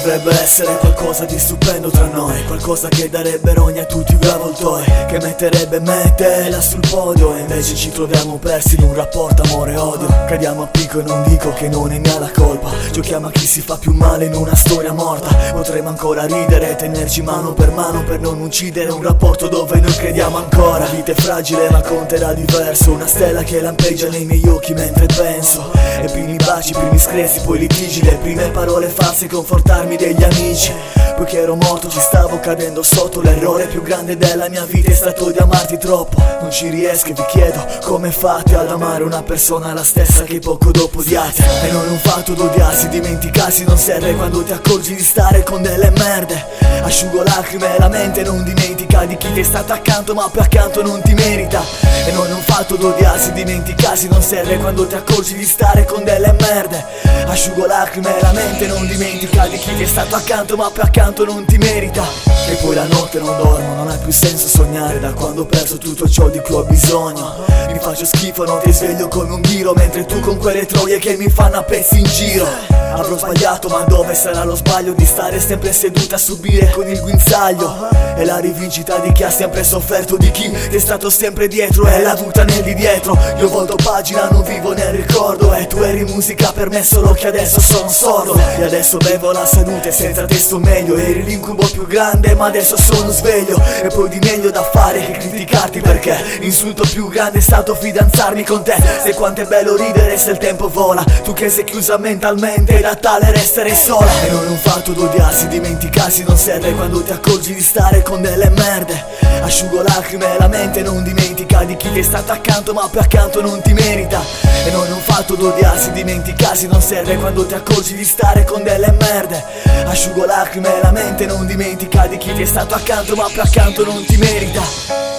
dovrebbe essere qualcosa di stupendo tra noi, qualcosa che darebbe rogna a tutti gli avvoltoi, che metterebbe me e te là sul podio. E invece ci troviamo persi in un rapporto amore-odio. Cadiamo a picco e non dico che non è mia la colpa, giochiamo a chi si fa più male in una storia morta. Potremmo ancora ridere e tenerci mano per non uccidere un rapporto dove noi crediamo ancora. Vita è fragile ma conterà diverso, una stella che lampeggia nei miei occhi mentre penso. E primi baci, primi screzi, poi litigi, le prime parole false, confortarmi degli amici. Poi che ero morto ci stavo cadendo sotto. L'errore più grande della mia vita è stato di amarti troppo. Non ci riesco e vi chiedo come fate ad amare una persona la stessa che poco dopo odiate. E non è un fatto d'odiarsi, dimenticarsi non serve quando ti accorgi di stare con delle merde. Asciugo lacrime e la mente non dimentica di chi ti è stato accanto ma poi accanto non ti merita. E non è un fatto d'odiarsi, dimenticarsi non serve quando ti accorgi di stare con delle merde. Asciugo lacrime e la mente non dimentica di chi ti è stato accanto ma poi accanto non ti merita. E poi la notte non dormo, non ha più senso sognare da quando ho perso tutto ciò di cui ho bisogno. Mi faccio schifo, non ti sveglio come un ghiro, mentre tu con quelle troie che mi fanno a pezzi in giro. Avrò sbagliato ma dove sarà lo sbaglio di stare sempre seduta a subire con il guinzaglio? E la rivincita di chi ha sempre sofferto, di chi ti è stato sempre dietro, è la avuta nel di dietro. Io volto pagina, non vivo nel ricordo, e tu eri musica per me solo che adesso sono sordo. E adesso bevo la salute, senza te sto meglio. Eri l'incubo più grande ma adesso sono sveglio. E poi di meglio da fare che criticarti, perché l'insulto più grande è stato fidanzarmi con te. Se quanto è bello ridere se il tempo vola, tu che sei chiusa mentalmente da tale restare sola. E non è un fatto d'odiarsi, dimenticarsi non serve quando ti accorgi di stare con delle merde. Asciugo lacrime e la mente non dimentica di chi ti è stato accanto ma poi accanto non ti merita. E non è un fatto d'odiarsi, dimenticarsi non serve quando ti accorgi di stare con delle merde. Asciugo lacrime e la mente non dimentica di chi ti è stato accanto ma poi accanto non ti merita.